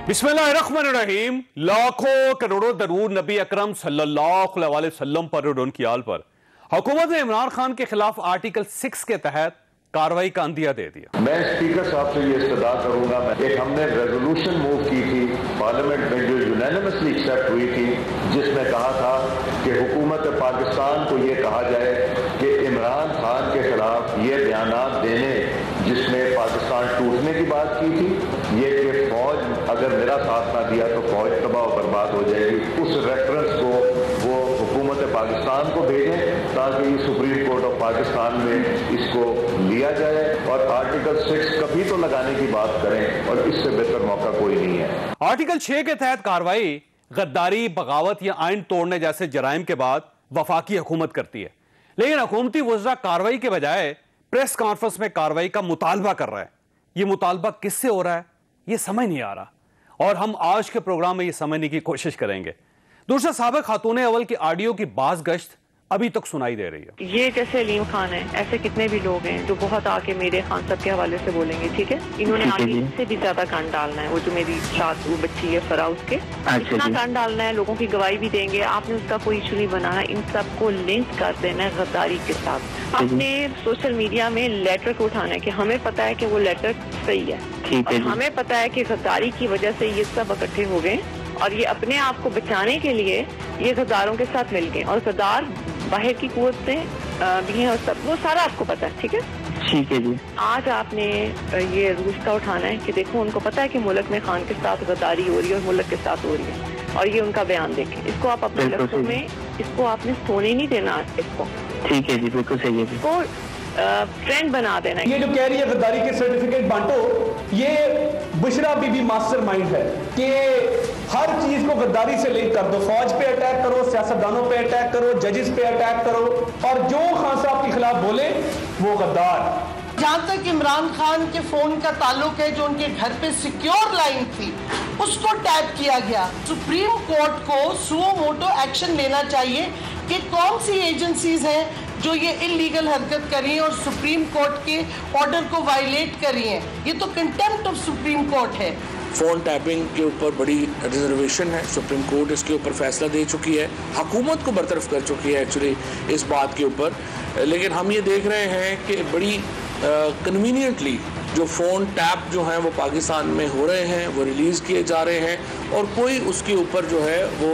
बिस्मिल्लाहिर्रहमानिर्रहीम। लाखों करोड़ों दरूद नबी अकरम सल्लल्लाहु अलैहि वसल्लम पर और उनकी आल पर हुकूमत ने इमरान खान के खिलाफ आर्टिकल 6 के तहत कार्रवाई का अंदिया दे दिया। मैं स्पीकर साहब से ये इस्तदा करूंगा, एक हमने रेजोल्यूशन मूव की थी पार्लियामेंट में जो यूनानिमसली एक्सेप्ट हुई थी, जिसमें कहा था कि हुकूमत पाकिस्तान को ये कहा जाए कि इमरान खान के खिलाफ ये बयानात देने जिसमें पाकिस्तान टूटने की बात की थी, ये कि फौज अगर मेरा साथ ना दिया तो फौज तबाह और बर्बाद हो जाएगी, उस रेफरेंस को वो हुकूमत पाकिस्तान को भेजें ताकि सुप्रीम कोर्ट ऑफ पाकिस्तान में इसको लिया जाए और आर्टिकल 6 कभी तो लगाने की बात करें, और इससे बेहतर मौका कोई नहीं है। आर्टिकल 6 के तहत कार्रवाई गद्दारी, बगावत या आइन तोड़ने जैसे जराइम के बाद वफाकी हुकूमत करती है, लेकिन हुकूमती वज़रा कार्रवाई के बजाय प्रेस कॉन्फ्रेंस में कार्रवाई का मुतालबा कर रहा है। यह मुतालबा किससे हो रहा है यह समझ नहीं आ रहा, और हम आज के प्रोग्राम में यह समझने की कोशिश करेंगे। दूसरा, साबिक खातून अव्वल की ऑडियो की बाज गश्त अभी तक सुनाई दे रही है। ये जैसे अलीम खान है, ऐसे कितने भी लोग हैं जो बहुत आके मेरे खान साहब के हवाले से बोलेंगे, ठीक है। इन्होंने आगे इससे भी ज्यादा कान डालना है। वो जो मेरी साथ वो बच्ची है फरा, उसके इतना कान डालना है, लोगों की गवाही भी देंगे। आपने उसका कोई इशू नहीं बनाना, इन सबको लिंक कर देना है गद्दारी के साथ। आपने सोशल मीडिया में लेटर को उठाना है कि हमें पता है कि वो लेटर सही है, और हमें पता है कि गद्दारी की वजह से ये सब इकट्ठे हो गए और ये अपने आप को बचाने के लिए ये गद्दारों के साथ मिल गए, और गद्दार बाहर की कुवत से भी है और सब, वो सारा आपको पता है, ठीक है। ठीक है जी। आज आपने ये रूस का उठाना है कि देखो उनको पता है कि मुल्क में खान के साथ गद्दारी हो रही है और मुल्क के साथ हो रही है, और ये उनका बयान देखें। इसको आप अपने लफ्ज़ों में, इसको आपने सोने नहीं देना इसको, ठीक है जी, बिल्कुल सही है। इसको ट्रेंड बना देना। ये जो कह रही है गद्दारी के सर्टिफिकेट बांटो, ये बुशरा बीबी मास्टरमाइंड है कि हर चीज को गद्दारी से लिंक कर दो। फौज पे अटैक करो, सियासतदानों पे अटैक करो, जजेस पे अटैक करो, और जो खान साहब के खिलाफ बोले वो गद्दार। जहाँ तक इमरान खान के फोन का ताल्लुक है, जो उनके घर पे सिक्योर लाइन थी उसको टैप किया गया। सुप्रीम कोर्ट को सुओ मोटो एक्शन लेना चाहिए कि कौन सी एजेंसीज हैं जो ये इलीगल हरकत करी है और सुप्रीम कोर्ट के ऑर्डर को वायलेट करी है। ये तो कंटेम्प्ट ऑफ सुप्रीम कोर्ट है। फ़ोन टैपिंग के ऊपर बड़ी रिजर्वेशन है, सुप्रीम कोर्ट इसके ऊपर फैसला दे चुकी है, हुकूमत को बरतरफ कर चुकी है एक्चुअली इस बात के ऊपर। लेकिन हम ये देख रहे हैं कि बड़ी कन्वीनियंटली जो फ़ोन टैप जो हैं वो पाकिस्तान में हो रहे हैं, वो रिलीज़ किए जा रहे हैं, और कोई उसके ऊपर जो है वो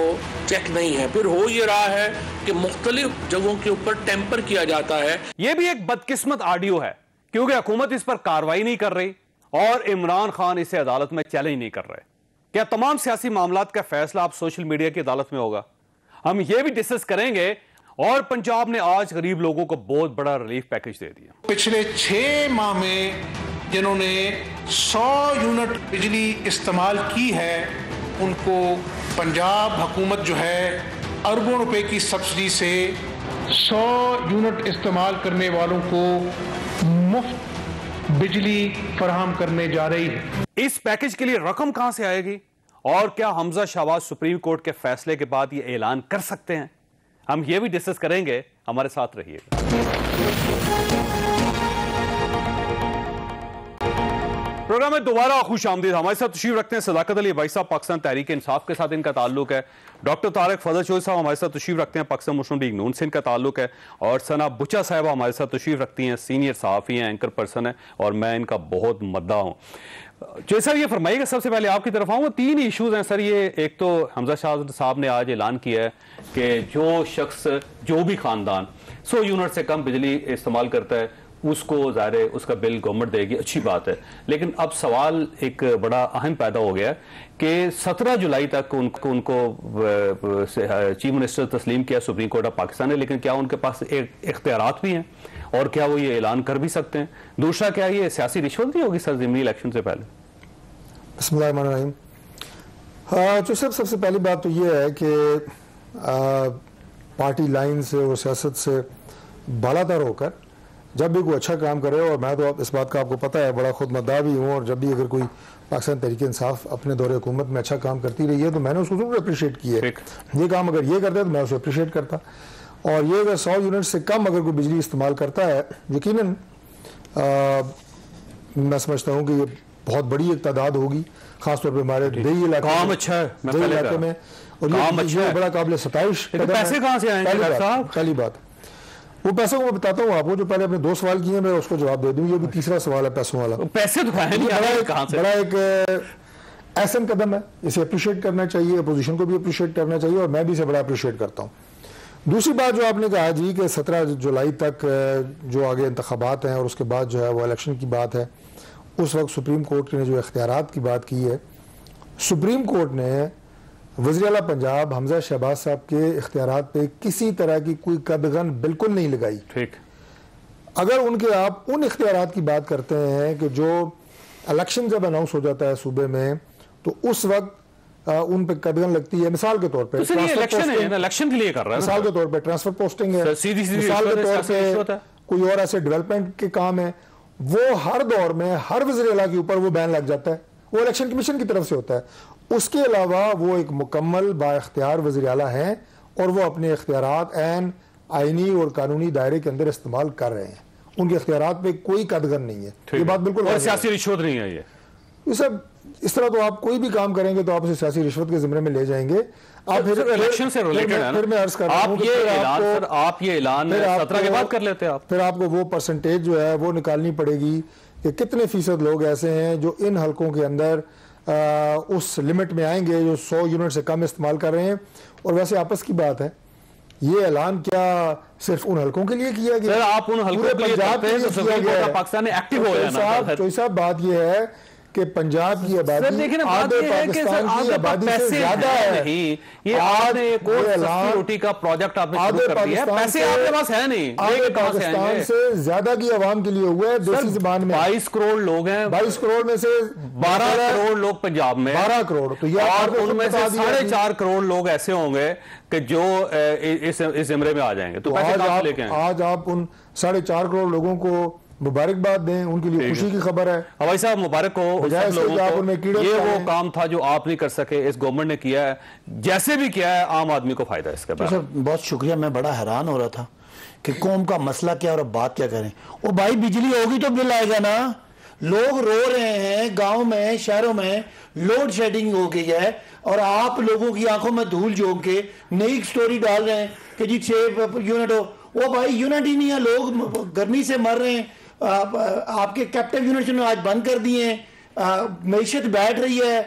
चेक नहीं है। फिर हो ये रहा है कि मुख्तलिफ जगहों के ऊपर टेम्पर किया जाता है। ये भी एक बदकिस्मत ऑडियो है, क्योंकि हुकूमत इस पर कार्रवाई नहीं कर रही और इमरान खान इसे अदालत में चैलेंज नहीं कर रहे। क्या तमाम सियासी मामलात का फैसला अब सोशल मीडिया की अदालत में होगा? हम ये भी डिस्कस करेंगे। और पंजाब ने आज गरीब लोगों को बहुत बड़ा रिलीफ पैकेज दे दिया। पिछले 6 माह में जिन्होंने 100 यूनिट बिजली इस्तेमाल की है, उनको पंजाब हुकूमत जो है अरबों रुपए की सब्सिडी से 100 यूनिट इस्तेमाल करने वालों को मुफ्त बिजली फराहम करने जा रही है। इस पैकेज के लिए रकम कहां से आएगी, और क्या हमजा शहबाज सुप्रीम कोर्ट के फैसले के बाद यह ऐलान कर सकते हैं? हम ये भी डिस्कस करेंगे, हमारे साथ रहिएगा। प्रोग्राम में दोबारा खुश आमदीद। हमारे साथ तशरीफ रखते हैं सदाकत अली भाई साहब, पाकिस्तान तहरीक इंसाफ के साथ इनका ताल्लुक है। डॉक्टर तारिक फजल चौधरी साहब हमारे साथ तशरीफ रखते हैं, पाकिस्तान मुस्लिम लीग नून से इनका ताल्लुक है। और सना बुचा साहब हमारे साथ तशरीफ रखती हैं, सीनियर सहाफ़ी हैं, एंकर पर्सन है, और मैं इनका बहुत मद्दा हूँ। जो सर ये फरमाइएगा, सबसे पहले आपकी तरफ आऊँगा। 3 इशूज़ हैं सर। ये एक तो हमजा शाह साहब ने आज ऐलान किया है कि जो शख्स, जो भी ख़ानदान 100 यूनिट से कम बिजली इस्तेमाल करता है उसको ज़ाहिर है उसका बिल गवर्नमेंट देगी, अच्छी बात है। लेकिन अब सवाल एक बड़ा अहम पैदा हो गया कि 17 जुलाई तक उनको चीफ मिनिस्टर तस्लीम किया सुप्रीम कोर्ट ऑफ पाकिस्तान ने, लेकिन क्या उनके पास इख्तियारात भी हैं और क्या वो ये ऐलान कर भी सकते हैं? दूसरा, क्या ये सियासी रिश्वत नहीं होगी सर ज़िमनी इलेक्शन से पहले? बिस्मिल्लाहिर्रहमानिर्रहीम। जो सबसे पहली बात तो ये है कि पार्टी लाइन से और सियासत से बालातर होकर जब भी कोई अच्छा काम करे, और मैं तो इस बात का आपको पता है बड़ा खुद मद्दा भी हूँ, और जब भी अगर कोई पाकिस्तान तहरीक इंसाफ अपने दौरे हुकूमत में अच्छा काम करती रही है तो मैंने उसको जरूर अप्रिशिएट किया है। ये काम अगर ये करता है तो मैं उसे अप्रिशिएट करता, और ये अगर 100 यूनिट से कम अगर कोई बिजली इस्तेमाल करता है, यकीनन मैं समझता हूँ कि ये बहुत बड़ी एक तादाद होगी, खासतौर पर हमारे देही इलाके काम अच्छा है इलाके में, और ये बड़ा काबिल सताइश। पैसे कहाँ से आएंगे पहली बात वो पैसों को मैं बताता हूँ आपको, जो पहले अपने 2 सवाल किए मैं उसको जवाब दे दूँ। ये भी तीसरा सवाल है पैसों वाला। पैसे तो बड़ा एक अहसन कदम है, इसे अप्रिशिएट करना चाहिए, अपोजिशन को भी अप्रिशिएट करना चाहिए, और मैं भी इसे बड़ा अप्रिशिएट करता हूँ। दूसरी बात जो आपने कहा जी कि 17 जुलाई तक जो आगे इंतखाबात हैं और उसके बाद जो है वो इलेक्शन की बात है, उस वक्त सुप्रीम कोर्ट ने जो इख्तियारात की बात की है, सुप्रीम कोर्ट ने वज़ीर आला पंजाब हमजा शहबाज साहब के इख्तियारात पे किसी तरह की कोई कदगन बिल्कुल नहीं लगाई। ठीक, अगर उनके आप उन इख्तियारात की बात करते हैं कि जो इलेक्शन जब अनाउंस हो जाता है सूबे में तो उस वक्त उन पे कदगन लगती है। मिसाल के तौर पे इलेक्शन है, इलेक्शन के लिए कर रहा है, मिसाल के तौर पे ट्रांसफर पोस्टिंग है, मिसाल के तौर पे कोई और ऐसे डेवलपमेंट के काम है, वो हर दौर में हर वज़ीर आला के ऊपर वो बैन लग जाता है, वो इलेक्शन कमीशन की तरफ से होता है। उसके अलावा वो एक मुकम्मल बाइख्तियार वज़ीर आला हैं और वो अपने इख्तियारात ऐन आईनी और कानूनी दायरे के अंदर इस्तेमाल कर रहे हैं, उनके इख्तियारात पे कोई कदगन नहीं है। ये बात बिल्कुल सियासी रिश्वत नहीं है। ये सब इस तरह तो आप कोई भी काम करेंगे तो आप उसे सियासी रिश्वत के जिम्मे में ले जाएंगे। आप फिर इलेक्शन से रिलेटेड है, फिर मैं अर्ज कर रहा हूं आप ये ऐलान 17 के बाद कर लेते हैं आप, फिर आपको वो परसेंटेज जो है वो निकालनी पड़ेगी कि कितने फीसद लोग ऐसे हैं जो इन हलकों के अंदर उस लिमिट में आएंगे जो 100 यूनिट से कम इस्तेमाल कर रहे हैं। और वैसे आपस की बात है, ये ऐलान क्या सिर्फ उन हलकों के लिए किया गया? आप उन हलकों के लिए पाकिस्तान ने एक्टिव हो जाना। तो साहब बात ये है कि पंजाब की आबादी आधे पाकिस्तान की आबादी से ज्यादा है। ये आपने रोटी का प्रोजेक्ट आपने शुरू कर दिया है, पैसे आपके पास है नहीं, आधे पाकिस्तान से ज्यादा की आवाम के लिए हुआ है। देसी जुबान में 22 करोड़ लोग हैं, 22 करोड़ में से 12 करोड़ लोग पंजाब में, 12 करोड़ तो और उनमें से 4.5 करोड़ लोग ऐसे होंगे कि जो इस ज़िम्रे में आ जाएंगे। तो आज आप उन 4.5 करोड़ लोगों को मुबारकबाद दें, उनके लिए खुशी की खबर है। हवाई साहब मुबारक हो लोगों को, ये वो काम था जो आप नहीं कर सके, इस गवर्नमेंट ने किया है, जैसे भी किया है आम आदमी को फायदा है इसके बाद। सर बहुत शुक्रिया, मैं बड़ा हैरान हो रहा था कि कौम का मसला क्या और अब बात क्या करें। ओ भाई बिजली होगी तो बिल आएगा ना, लोग रो रहे हैं, गांव में शहरों में लोड शेडिंग हो गई है और आप लोगों की आंखों में धूल झोंक के नई स्टोरी डाल रहे हैं कि जी 6 यूनिट हो। वो भाई यूनिट ही नहीं है, लोग गर्मी से मर रहे हैं। आपके कैप्टिव यूनिट ने आज बंद कर दिए हैं, मैशत बैठ रही है,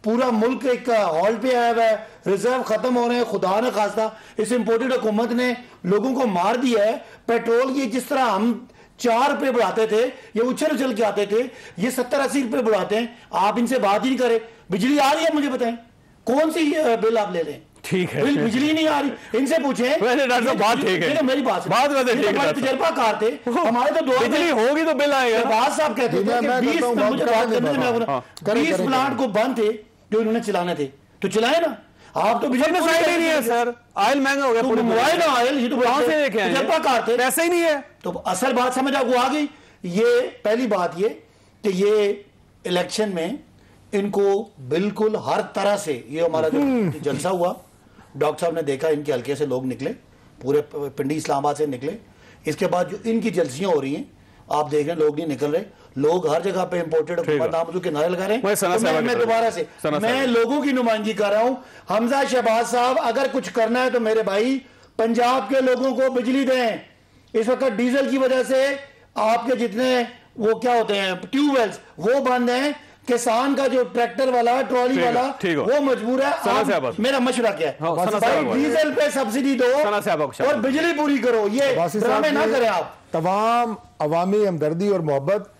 पूरा मुल्क एक हॉल पे आया हुआ है, रिजर्व खत्म हो रहे हैं। खुदा न खास्ता इस इम्पोर्टेड हुकूमत ने लोगों को मार दिया है। पेट्रोल की जिस तरह हम 4 रुपए बढ़ाते थे, ये उछल के आते थे, ये 70-80 रुपए बढ़ाते हैं। आप इनसे बात ही नहीं करें। बिजली आ रही है, मुझे बताएं कौन सी बिल आप ले रहे हैं? ठीक है, बिजली नहीं आ रही, इनसे पूछें। बात ठीक है, मेरी बात तजर्बाकार थे हमारे, तो बिजली होगी तो बिल आएगा। बात साहब कहते थे 20 प्लांट को बंद थे जो इन्होंने चलाने थे, तो चलाए ना। आप तो बिजली नहीं है सर, ऑयल महंगा हो गया, मोबाइल ऑयल ये तो तजर्बाकार थे, पैसे ही नहीं है। तो असल बात समझ आपको आ गई। ये पहली बात ये कि ये इलेक्शन में इनको बिल्कुल हर तरह से, ये हमारा जो जलसा हुआ, डॉक्टर साहब ने देखा इनके हल्के से लोग निकले, पूरे पिंडी इस्लामाबाद से निकले। इसके बाद जो इनकी जलसियां हो रही हैं आप देख रहे हैं, लोग नहीं निकल रहे, लोग हर जगह पे इंपोर्टेड नामजू के नारे लगा रहे हैं। तो मैं दोबारा से मैं लोगों की नुमाइंदगी कर रहा हूं। हमजा शहबाज साहब अगर कुछ करना है तो मेरे भाई पंजाब के लोगों को बिजली दें। इस वक्त डीजल की वजह से आपके जितने वो क्या होते हैं ट्यूबवेल्स वो बंद हैं। किसान का जो ट्रैक्टर वाला ट्रॉली वाला वो मजबूर है। मेरा मशवरा क्या है, डीजल पे सब्सिडी दो और बिजली पूरी करो। ये ड्रामे ना करें आप। तमाम अवामी हमदर्दी और मोहब्बत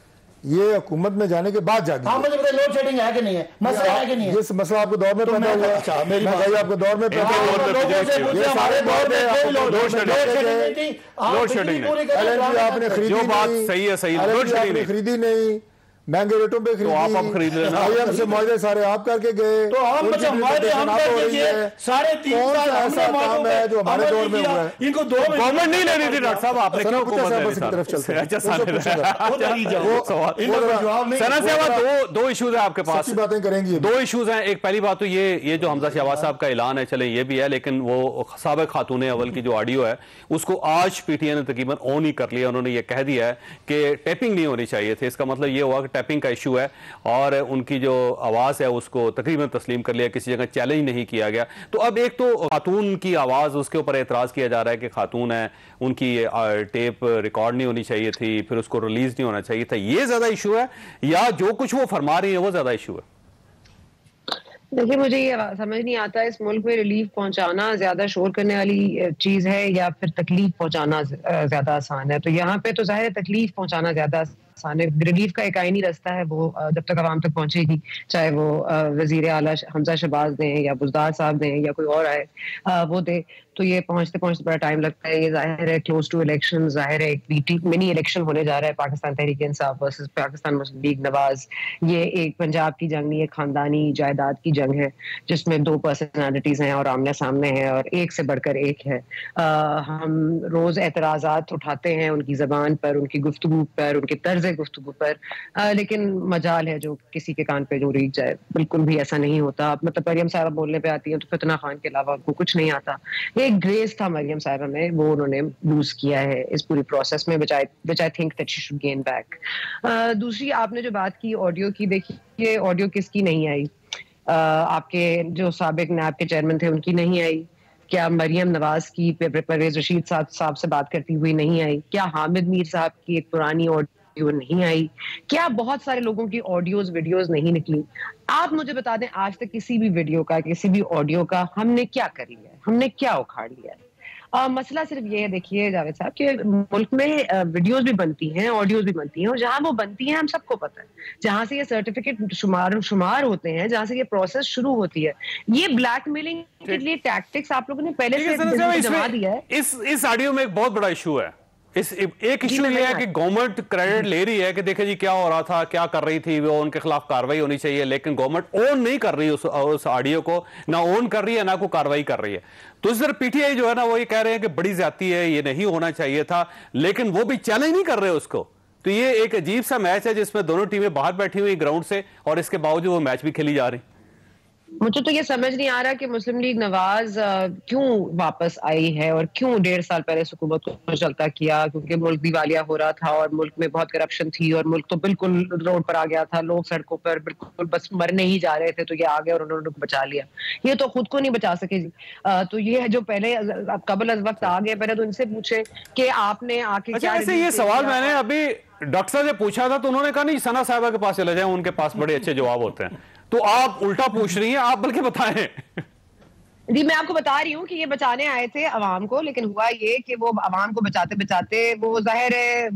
ये हुकूमत में जाने के बाद जागी। हाँ, मुझे बताइए लोड शेडिंग है कि नहीं है, मसला है कि नहीं है? ये मसला आपको दौर में पैदा हुआ है। अच्छा, मेरी बात आपको दौर में पैदा हुआ, हमारे दौर में लोड शेडिंग नहीं। आपने खरीदी, जो बात सही है, सही आपने खरीदी नहीं, महंगे रेटों पे खरीदी, तो आप अब खरीद लेना। हमसे मुआवजे सारे आप करके गए, तो हम साढ़े 3 साल ऐसा काम है जो हमारे दौर में हुआ है। इनको गवर्नमेंट नहीं लेनी थी डॉक्टर साहब, आपने क्यों तरफ चलते हैं? दो इश्यूज है आपके पास, बातें करेंगी। 2 इश्यूज हैं। एक पहली बात तो ये जो हमजा शहबाज साहब का ऐलान है, चले ये भी है, लेकिन वो साबिक खातून अव्वल की जो ऑडियो है उसको आज पीटीआई ने तकरीबन ऑन ही कर लिया। उन्होंने ये कह दिया है कि टेपिंग नहीं होनी चाहिए थी। इसका मतलब ये हुआ कि टैपिंग का इशू है और उनकी जो आवाज़ है उसको तकरीबन तस्लीम कर लिया, किसी जगह चैलेंज नहीं किया गया। तो अब एक तो खातून की आवाज़, उसके ऊपर एतराज़ किया जा रहा है कि खातून है, उनकी टेप रिकॉर्ड नहीं होनी चाहिए थी, फिर उसको रिलीज़ नहीं होना चाहिए था। ये ज़्यादा इशू है या जो कुछ वो फरमा रही है वो ज़्यादा इशू है? देखिए, मुझे ये समझ नहीं आता इस मुल्क में रिलीफ पहुंचाना ज्यादा शोर करने वाली चीज है या फिर तकलीफ पहुंचाना ज्यादा आसान है। तो यहाँ पे तो जाहिर तकलीफ पहुंचाना ज्यादा आसान है। रिलीफ का एक आईनी रास्ता है, वो जब तक आवाम तक पहुंचेगी, चाहे वो वजीर आला हमजा शहबाज दें या बुज़दार साहब दें या कोई और आए वो दे, तो ये पहुंचते पहुंचते बड़ा टाइम लगता है। ये जाहिर है क्लोज टू इलेक्शन, जाहिर है एक मिनी इलेक्शन होने जा रहा है पाकिस्तान तहरीक इंसाफ वर्सेस पाकिस्तान मुस्लिम लीग नवाज। ये एक पंजाब की जंग नहीं, एक खानदानी जायदाद की जंग है जिसमें दो पर्सनालिटीज हैं और आमने सामने हैं और एक से बढ़कर एक है। हम रोज एतराजात उठाते हैं उनकी जबान पर, उनकी गुफ्तगू पर, उनके तर्ज गुफ्तगू पर, लेकिन मजाल है जो किसी के कान पे जो रीख जाए। बिल्कुल भी ऐसा नहीं होता। मतलब मरियम साहब बोलने पे आती है तो फितना खान के अलावा उनको कुछ नहीं आता। एक ग्रेस था मरियम साहिबा में, वो उन्होंने लूज किया है इस पूरी प्रोसेस में, which I think that she should gain back। दूसरी आपने जो बात की ऑडियो की, देखिए ऑडियो किसकी नहीं आई? आपके जो साबिक नैब के चेयरमैन थे उनकी नहीं आई क्या? मरियम नवाज की परवेज रशीद साहब से बात करती हुई नहीं आई क्या? हामिद मीर साहब की एक पुरानी ऑडियो नहीं आई क्या? बहुत सारे लोगों की ऑडियोज वीडियोज नहीं निकली। आप मुझे बता दें, आज तक किसी भी वीडियो का, किसी भी ऑडियो का हमने क्या कर लिया है, हमने क्या उखाड़ लिया है? मसला सिर्फ ये है, देखिए जावेद साहब, कि मुल्क में वीडियोस भी बनती हैं, ऑडियोज भी बनती हैं, और जहां वो बनती हैं हम सबको पता है, जहां से ये सर्टिफिकेट शुमार होते हैं, जहां से ये प्रोसेस शुरू होती है, ये ब्लैकमेलिंग के लिए टैक्टिक्स आप लोगों ने पहले से जमा दिया है। इस ऑडियो में एक बहुत बड़ा इशू है। एक इशू ये है कि गवर्नमेंट क्रेडिट ले रही है कि देखिए जी क्या हो रहा था, क्या कर रही थी वो, उनके खिलाफ कार्रवाई होनी चाहिए, लेकिन गवर्नमेंट ओन नहीं कर रही उस ऑडियो को, ना ओन कर रही है ना कोई कार्रवाई कर रही है। तो इस तरह पीटीआई जो है ना वो ये कह रहे हैं कि बड़ी ज्यादती है, ये नहीं होना चाहिए था, लेकिन वो भी चैलेंज नहीं कर रहे उसको। तो ये एक अजीब सा मैच है जिसमें दोनों टीमें बाहर बैठी हुई ग्राउंड से और इसके बावजूद वो मैच भी खेली जा रही। मुझे तो ये समझ नहीं आ रहा कि मुस्लिम लीग नवाज क्यों वापस आई है और क्यों 1.5 साल पहले हुकूमत को चलता किया, क्योंकि मुल्क दिवालिया हो रहा था और मुल्क में बहुत करप्शन थी और मुल्क तो बिल्कुल रोड पर आ गया था, लोग सड़कों पर बिल्कुल बस मरने ही जा रहे थे, तो ये आ गए और उन्होंने बचा लिया। ये तो खुद को नहीं बचा सके जी। तो ये जो पहले कबल अज वक्त आ गए, पहले तो इनसे पूछे कि आपने आके अच्छा, ऐसे ये सवाल मैंने अभी डॉक्टर साहब से पूछा था तो उन्होंने कहा नहीं, सना साहिबा के पास चले जाएं, उनके पास बड़े अच्छे जवाब होते हैं। तो आप उल्टा पूछ रही हैं, आप बल्कि बताएं। जी, मैं आपको बता रही हूँ कि ये बचाने आए थे अवाम को, लेकिन हुआ ये कि वो अवाम को बचाते बचाते वो जाहिर है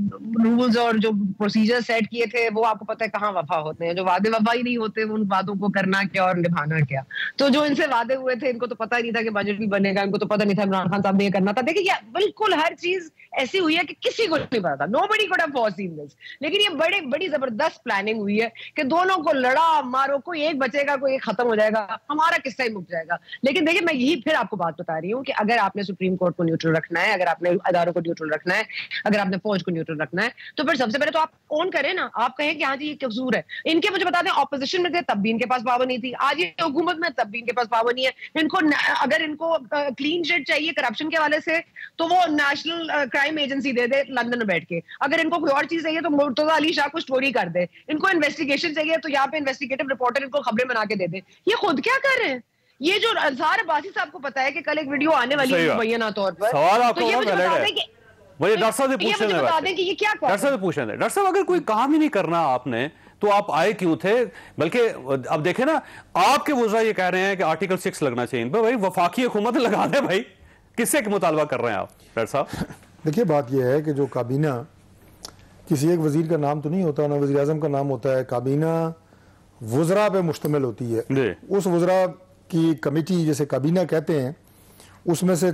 रूल्स और जो प्रोसीजर सेट किए थे वो आपको पता है कहाँ वफा होते हैं। जो वादे वफा ही नहीं होते, उन वादों को करना क्या और निभाना क्या। तो जो इनसे वादे हुए थे, इनको तो पता ही नहीं था कि बजट भी बनेगा, इनको तो पता नहीं था इमरान खान साहब ने ये करना था। देखिए बिल्कुल हर चीज ऐसी हुई है कि किसी को नहीं पता था, नोबडी कुड हैव फॉरसीन दिस। लेकिन ये बड़ी जबरदस्त प्लानिंग हुई है कि दोनों को लड़ा मारो, कोई एक बचेगा, कोई एक खत्म हो जाएगा, हमारा किस्सा ही मुक जाएगा। लेकिन देखिए मैं यही फिर आपको बात बता रही हूँ कि अगर आपने सुप्रीम कोर्ट को न्यूट्रल रखना है, अगर आपने अदारों को न्यूट्रल रखना है, अगर आपने फौज को न्यूट्रल रखना है, तो फिर सबसे पहले तो आप ऑन करें ना, आप कहें कि हाँ जी ये कसूर है। इनके मुझे बता दें ऑपोजिशन में थे तब भी इनके पास पावर नहीं थी, आज ये हुकूमत में तब भी इनके पास पावर नहीं है। इनको अगर इनको क्लीन चिट चाहिए करप्शन के हवाले से तो वो नेशनल क्राइम एजेंसी दे दे लंदन में बैठ के। अगर इनको कोई और चीज चाहिए तो मुर्तजा अली शाह को स्टोरी कर दे। इनको इन्वेस्टिगेशन चाहिए तो यहाँ पे इन्वेस्टिगेटिव रिपोर्टर इनको खबरें बना के दे दे। ये खुद क्या कर रहे हैं? ये जो अंसार अब्बासी साहब को पता है कि कल एक वीडियो आने वाली है मुबैना तौर पर, सवाल आपको तो ये मुझे बता दें कि मुझे डॉक्टर साहब से पूछने में बता दें कि ये क्या कर रहे हैं। डॉक्टर साहब से पूछने दें। डॉक्टर साहब अगर कोई काम ही नहीं करना आपने तो आप आए क्यों थे? बल्कि अब देखें ना, आपके वज़रा ये कह रहे हैं कि आर्टिकल 6 लगना चाहिए। भाई वफाकी हुकूमत लगा दे भाई, किससे मुतालबा कर रहे हैं आप डॉक्टर साहब? देखिए बात यह है कि जो काबीना किसी एक वजीर का नाम तो नहीं होता, ना वज़ीर आज़म का नाम होता है, काबीना वज़रा पे मुश्तमिल होती है। उस वज़रा की कमेटी जिसे काबीना कहते हैं, उसमें से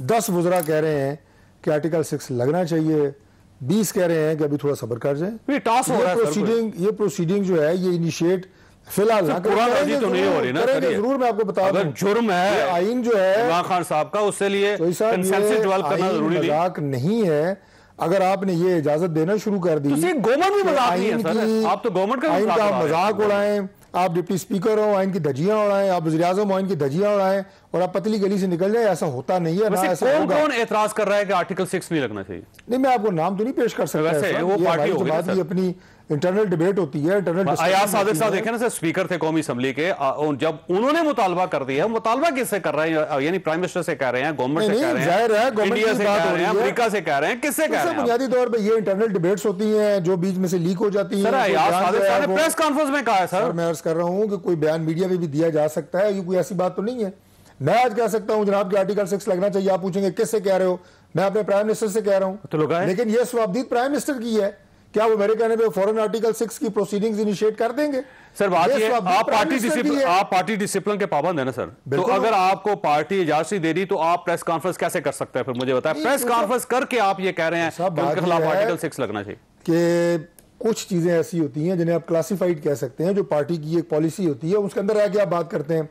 10 वज़रा कह रहे हैं कि आर्टिकल 6 लगना चाहिए, 20 कह रहे हैं कि अभी थोड़ा सब्र कर जाए। ये प्रोसीडिंग जो है ये इनिशिएट फिलहाल जरूर मैं आपको बता दूं, जुर्म है आइन जो है इमरान खान साहब का, उसके लिए कंसेंसस डेवलप करना जरूरी मजाक नहीं है। अगर आपने ये इजाजत देना शुरू कर दी, गवर्नमेंट भी मजाक नहीं है सर, आप तो गवर्नमेंट का आइन का मजाक उड़ाएं, आप डिप्टी स्पीकर हो आइन की धज्जियां उड़ाएं, आप वज़ीर आज़म हो आइन की धज्जियां उड़ाएं और आप पतली गली से निकल जाए, ऐसा होता नहीं है ना। ऐसा कौन एतराज कर रहा है कि आर्टिकल 6 नहीं लगना चाहिए? नहीं, मैं आपको नाम तो नहीं पेश कर सकता, वो पार्टी जमात की अपनी इंटरनल डिबेट होती है, इंटरनल अयाज सादिक साहब देखें ना सर, स्पीकर थे कौमी असम्बली के, जब उन्होंने मुतालबा कर दिया, मुतालबा किससे कर रहे हैं? यानी प्राइम मिनिस्टर से कह रहे हैं, गवर्नमेंट से कह रहे हैं, इंडिया से कह रहे हैं, अमेरिका से कह रहे हैं, किससे कह रहे हैं? बुनियादी तौर पर ये इंटरनल डिबेट्स होती हैं जो बीच में से लीक हो जाती है। प्रेस कॉन्फ्रेंस में कहा है सर, मैं अर्ज कर रहा हूँ कि कोई बयान मीडिया में भी दिया जा सकता है, ये कोई ऐसी बात तो नहीं है। मैं आज कह सकता हूँ जनाब कि आर्टिकल 6 लगना चाहिए, आप पूछेंगे किससे कह रहे हो, मैं अपने प्राइम मिनिस्टर से कह रहा हूँ, लेकिन ये स्वाबदीद प्राइम मिनिस्टर की है, क्या वो मेरे कहने पे फौरन आर्टिकल 6 की प्रोसीडिंग्स इनिशिएट कर देंगे? सर बात ये आप पार्टी डिसिप्लिन के पाबंद है ना सर, तो अगर आपको पार्टी इजाजत दे दी तो आप प्रेस कॉन्फ्रेंस कैसे कर सकते हैं? फिर मुझे बताएं, प्रेस कॉन्फ्रेंस करके आप ये कह रहे हैं कि उनके खिलाफ आर्टिकल 6 लगना चाहिए। कि कुछ चीजें ऐसी होती हैं जिन्हें आप क्लासिफाइड कह सकते हैं, जो पार्टी की एक पॉलिसी होती है, उसके अंदर रह के आप बात करते हैं।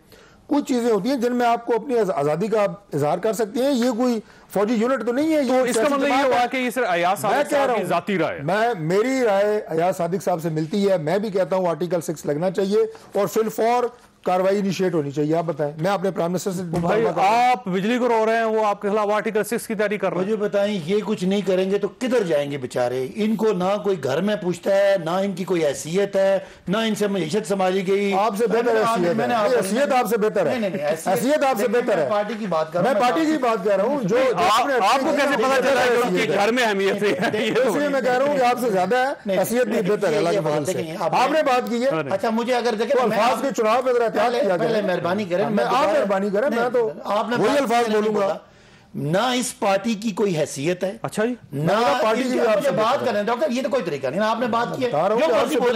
कुछ चीजें होती हैं जिनमें आपको अपनी आजादी का इजहार कर सकते हैं, ये कोई फौजी यूनिट तो नहीं है। तो इसका मतलब ये हुआ कि इस अयाज सादिक साहब की जाती राय, मेरी राय अयाज सादिक साहब से मिलती है, मैं भी कहता हूं आर्टिकल 6 लगना चाहिए और फिल फॉर कार्रवाई इनिशिएट होनी चाहिए। आप बताएं, मैं अपने प्राइम मिनिस्टर से भाई आप बिजली को रो रहे हैं, वो आपके खिलाफ आर्टिकल 6 की तैयारी कर रहे हैं। मुझे बताएं, ये कुछ नहीं करेंगे तो किधर जाएंगे बेचारे? इनको ना कोई घर में पूछता है, ना इनकी कोई हैसियत है, ना इनसे मईशत संभाली गई। आपसे बेहतर हैसियत आपसे बेहतर है, हैसियत आपसे बेहतर है। पार्टी की बात कर, मैं पार्टी की बात कर रहा हूँ। जो आपको कैसे पता चल रहा है उनके घर में अहमियत है? इसलिए मैं कह रहा हूँ कि आपसे ज्यादा है, हैसियत भी बेहतर है। आपने बात की है, अच्छा मुझे अगर देखें अल्फाज के चुनाव में एहतियात किया गया, मेहरबानी करें, आप मेहरबानी करें, मैं तो आपने वही अल्फाज बोलूंगा। ना इस पार्टी की कोई हैसियत है, अच्छा जी, ना पार्टी की आपसे बात करें डॉक्टर, ये तो कोई तरीका नहीं। आपने बात की है,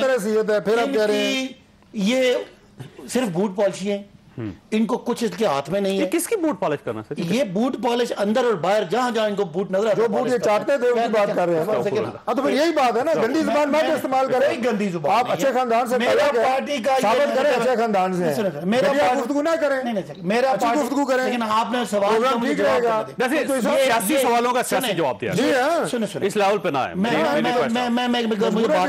हैसियत है, फिर आप कह रहे हैं ये सिर्फ बूट पॉलिसी है, इनको कुछ इसके हाथ में नहीं है। किसकी बूट पॉलिश करना सर? ये बूट पॉलिश अंदर और बाहर जहां जहां इनको बूट नजर, जो बूट ये चाहते थे उनकी बात कर रहे हैं। तो फिर यही बात है ना, गंदी जुबान मत इस्तेमाल करें। गंदी जुबान आप अच्छे खानदान से पार्टी का साबित करें, अच्छे खानदान से मेरा गुफ्तगू ना करें, मेरा गुफ्तगू करें, लेकिन आपने सवाल ठीक रहेगा। सियासी सवालों का सियासी जवाब दिया। जी हाँ, सुनो इस लेवल पे ना है।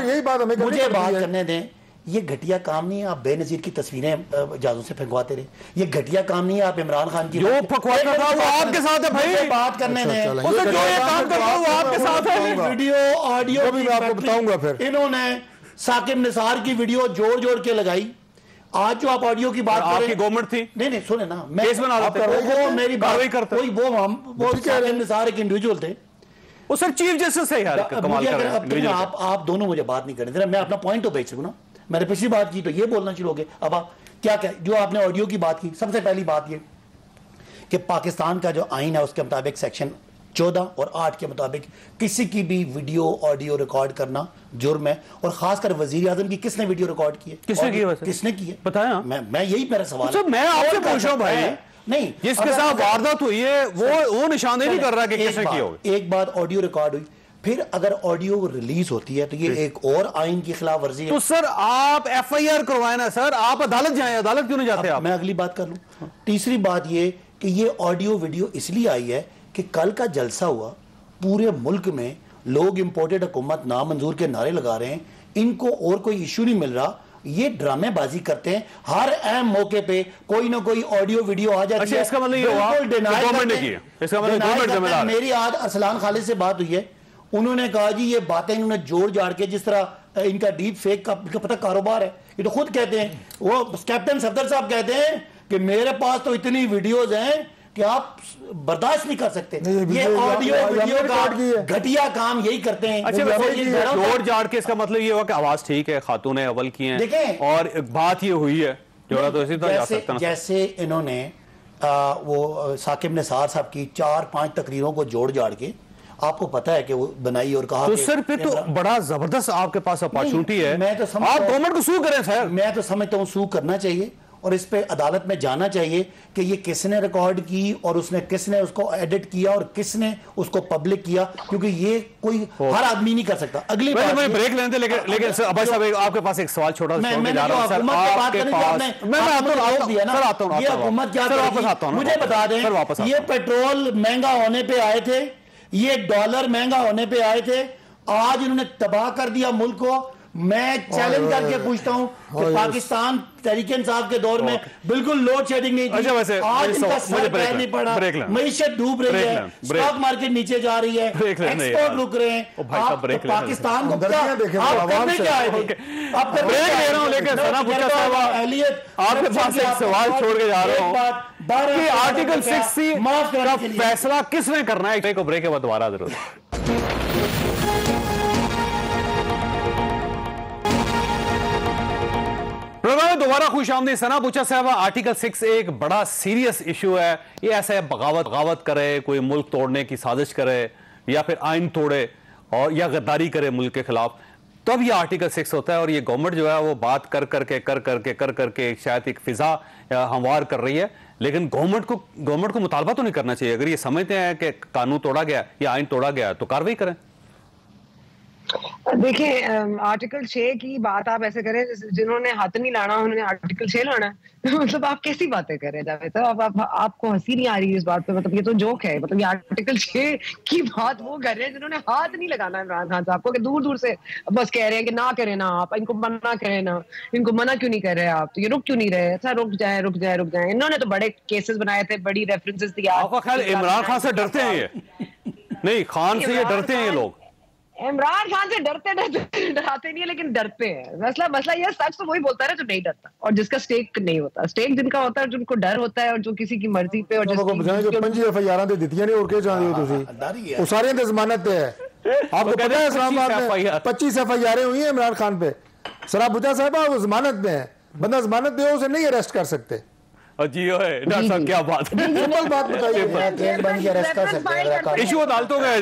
यही बात हमें मुझे बात करने दें। ये घटिया काम नहीं है आप बेनजीर की तस्वीरें जहाजों से फेंकवाते रहे, ये घटिया काम नहीं है आप इमरान खान की जो फकवाता था वो आपके साथ है भाई, बात करने दें। जो ये काम कर रहा है वो आपके साथ है। वीडियो ऑडियो भी मैं आपको बताऊंगा। फिर इन्होंने साकिब निसार की वीडियो जोड़ जोड़ के लगाई। आज जो आप ऑडियो की बात कर रहे हैं, गवर्नमेंट थी, नहीं सुने ना, मैं केस बना लेते वो मेरी कार्रवाई करते, वो साकिब निसार एक इंडिविजुअल थे, वो सर चीफ जस्टिस है यार, कमाल कर रहे हैं। आप दोनों मुझे बात नहीं करने, मैं अपना पॉइंट तो बेच सकूं ना। मैंने पिछली बात की तो ये बोलना शुरू हो गए। अब आप क्या जो आपने ऑडियो की बात की, सबसे पहली बात ये कि पाकिस्तान का जो आइन है उसके मुताबिक सेक्शन 14 और 8 के मुताबिक किसी की भी वीडियो ऑडियो रिकॉर्ड करना जुर्म है। और खासकर वजीर आजम की किसने वीडियो रिकॉर्ड की है, किसने की है बताया? मैं यही मेरा सवाल है। मैं आपसे पूछ रहा हूं भाई, नहीं जिसके साथ वारदात हुई है वो निशानदेही नहीं कर रहा कि किसने की होगी। एक बात ऑडियो रिकॉर्ड हुई, फिर अगर ऑडियो रिलीज होती है तो ये एक और आइन की खिलाफ वर्जी है। तो सर आप FIR करवाए ना सर, आप अदालत जाएं, अदालत क्यों नहीं जाते आप? मैं अगली बात कर लूं। तीसरी बात ये कि ये ऑडियो वीडियो इसलिए आई है कि कल का जलसा हुआ, पूरे मुल्क में लोग इंपोर्टेड हुकूमत नामंजूर के नारे लगा रहे हैं, इनको और कोई इशू नहीं मिल रहा, ये ड्रामेबाजी करते हैं। हर अहम मौके पे कोई ना कोई ऑडियो वीडियो आ जाती है। इसका मतलब ये हुआ गवर्नमेंट ने किया, इसका मतलब गवर्नमेंट जिम्मेदार। मेरी आज अरसलान खालिद से बात हुई है, उन्होंने कहा जी ये बातें इन्होंने जोड़ जाड़ के, जिस तरह इनका डीप फेक का पता कारोबार है, ये तो खुद कहते हैं, वो कैप्टन सफदर साहब कहते हैं कि मेरे पास तो इतनी वीडियोज हैं कि आप बर्दाश्त नहीं कर सकते। ये ऑडियो वीडियो का घटिया काम यही करते हैं। अच्छा, जोड़ जाड़ के इसका मतलब ये हुआ कि आवाज ठीक है, खातून है अव्वल की हैं, और बात ये हुई है जोड़ा तो इसी तरह जा सकता है। जैसे इन्होंने वो साकिब निसार साहब की 4-5 तकरीरों को जोड़ जाड़ के आपको पता है कि वो बनाई और कहा तो सर फिर तो बड़ा जबरदस्त आपके पास अपॉर्चुनिटी है, मैं तो आप गवर्नमेंट को सू करें सर। मैं तो समझता हूँ सू करना चाहिए और इस पे अदालत में जाना चाहिए कि ये किसने रिकॉर्ड की और उसने किसने उसको एडिट किया और किसने उसको पब्लिक किया, क्योंकि ये कोई हर आदमी नहीं कर सकता। अगली बात मैं ब्रेक लेने लेकिन अब्बास साहब आपके पास एक सवाल छोटा सा मुझे बता दें, ये पेट्रोल महंगा होने पे आए थे, ये डॉलर महंगा होने पे आए थे, आज इन्होंने तबाह कर दिया मुल्क को। मैं चैलेंज करके पूछता हूँ कि पाकिस्तान तहरीक-ए-इंसाफ के दौर में बिल्कुल लोड शेडिंग नहीं थी। वैसे आज इनका सर पैर नहीं पड़ा, मईशत डूब रही है, स्टॉक मार्केट नीचे जा रही है, एक्सपोर्ट रुक रहे हैं। आप पाकिस्तान को आप करने क्या आए थे? आप ब्रेक ले रहा हूं, लेकिन सना बुच्चा साहब आपके पास एक सवाल छोड़ के जा रहा हूं कि आर्टिकल 6C का फैसला किसने करना है? को ब्रेक के बाद दोबारा जरूर। प्रोग्राम में दोबारा खुशामदीद। सना बुच्चा साहब, आर्टिकल 6 एक बड़ा सीरियस इशू है। ये ऐसा है बगावत करे, कोई मुल्क तोड़ने की साजिश करे या फिर आइन तोड़े और या गद्दारी करे मुल्क के खिलाफ, तब ये आर्टिकल 6 होता है। और ये गवर्नमेंट जो है वो बात कर करके शायद एक फिजा हमवार कर रही है, लेकिन गवर्नमेंट को मुतालबा तो नहीं करना चाहिए। अगर ये समझते हैं कि कानून तोड़ा गया या आइन तोड़ा गया तो कार्रवाई करें। देखिए, आर्टिकल 6 की बात आप ऐसे करें जिन्होंने हाथ नहीं लाना उन्होंने आर्टिकल 6 लाना है। मतलब आप कैसी बातें कर रहे हैं जावेद साहब? आपको हंसी नहीं आ रही है इस बात पे? मतलब ये तो जोक है। मतलब ये आर्टिकल 6 की बात वो कर रहे हैं जिन्होंने हाथ नहीं लगाना इमरान खान साहब को, कि दूर दूर से बस कह रहे हैं कि ना करें ना, आप इनको मना करें ना, इनको मना क्यों नहीं कर रहे आप? तो ये रुक क्यों नहीं रहे? अच्छा रुक जाए। इन्होंने तो बड़े केसेस बनाए थे, बड़ी रेफरेंसेस दिया। आपका ख्याल इमरान खान से डरते हैं ये? नहीं, खान से ये डरते हैं ये लोग। इमरान खान से डराते नहीं है, लेकिन डरते हैं। मसला ये, सच तो वही बोलता है जो नहीं डरता और जिसका स्टेक नहीं होता। स्टेक जिनका होता है, जिनको डर होता है और जो किसी की मर्जी पे और जो 5 FIR ते दित्तियां नहीं और के जांदे हो तुसी? वो सारे ते जमानत पे है। आपको पता है इस्लामाबाद में 25 FIR हुई है इमरान खान पे। सना बुच्चा साहब वो जमानत पे है, बंदा जमानत दे उसे नहीं अरेस्ट कर सकते। जी डॉक्टर साहब क्या बात है? सिंपल बात बताइए। इशू अदालतों का है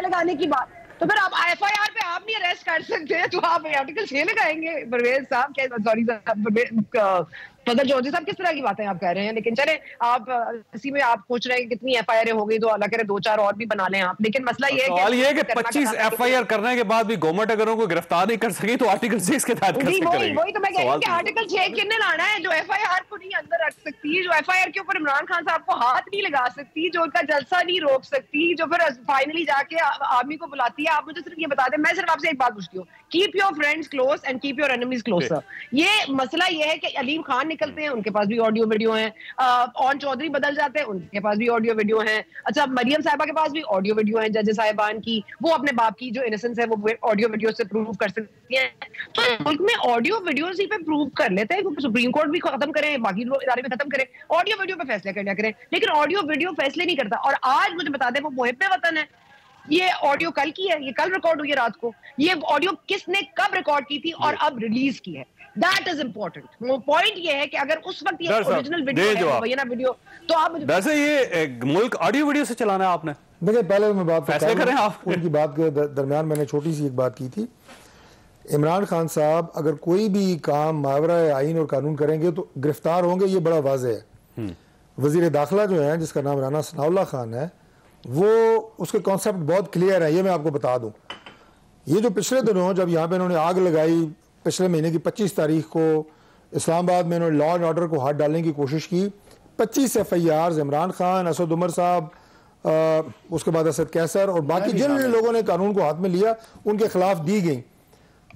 लगाने की बात। तो फिर आप FIR पे आप नहीं अरेस्ट कर सकते, तो आप आर्टिकल 6 लगाएंगे? परवेज साहब सॉरी साहब, फदर चौधरी साहब, किस तरह की बातें आप कह रहे हैं? लेकिन चले, आप इसी में आप पूछ रहे हैं कि कितनी FIR हो गई, तो अल्लाह करे 2-4 और भी बना लें आप। लेकिन मसला ये है कि 25 FIR करने के बाद भी गवर्नमेंट अगर उनको गिरफ्तार नहीं कर सकी तो आर्टिकल 6 के तहत कैसे करेगी? वही तो मैं कह रही हूं कि आर्टिकल 6 किसने लाना है? जो FIR को नहीं अंदर रख सकती, जो FIR के ऊपर इमरान खान साहब को हाथ नहीं लगा सकती, जो उनका जलसा नहीं रोक सकती, जो फिर फाइनली जाके आर्मी को बुलाती है। आप मुझे सिर्फ ये बता दें, मैं सिर्फ आपसे एक बात पूछती हूँ, keep your friends close and keep your enemies closer. ये मसला ये है कि अलीम खान निकलते हैं, उनके पास भी ऑडियो वीडियो हैं। ऑन चौधरी बदल जाते हैं, उनके पास भी ऑडियो वीडियो हैं। अच्छा, मरियम साहिबा के पास भी ऑडियो वीडियो हैं, जज साहिबान की, वो अपने बाप की जो इनोसेंस है वो ऑडियो वीडियो से प्रूव कर सकती हैं। तो मुल्क में ऑडियो वीडियो ही पे प्रूव कर लेते हैं, क्योंकि सुप्रीम कोर्ट भी खत्म करें, बाकी लोग इदारे भी खत्म करें, ऑडियो वीडियो पे फैसले करना करें। लेकिन ऑडियो वीडियो फैसले नहीं करता। और आज मुझे बता दें, वो मुहिब वतन है, ये ऑडियो कल की है, ये कल रिकॉर्ड हुई है रात को। ये ऑडियो किसने कब रिकॉर्ड की थी और अब रिलीज की है, दैट इज इंपॉर्टेंट। पॉइंट ये है कि अगर उस वक्त ये ओरिजिनल वीडियो तो आप वैसे ये मुल्क ऑडियो वीडियो से चलाना है आपने। देखिए, पहले मैं बात फैसले करें आप। उनकी बात के दरमियान मैंने छोटी सी एक बात की थी। इमरान खान साहब अगर कोई भी काम मावरा आइन और कानून करेंगे तो गिरफ्तार होंगे, ये बड़ा वाज़ेह है। वजीर दाखिला जो है, जिसका नाम राना सनाउल्लाह खान है, वो उसके कॉन्सेप्ट बहुत क्लियर है। ये मैं आपको बता दूं, ये जो पिछले दिनों जब यहाँ पे इन्होंने आग लगाई, पिछले महीने की 25 तारीख को इस्लामाबाद में इन्होंने लॉ एंड ऑर्डर को हाथ डालने की कोशिश की। 25 FIR इमरान खान, असद उमर साहब, उसके बाद असद कैसर और बाकी जिन लोगों ने कानून को हाथ में लिया उनके खिलाफ दी गई।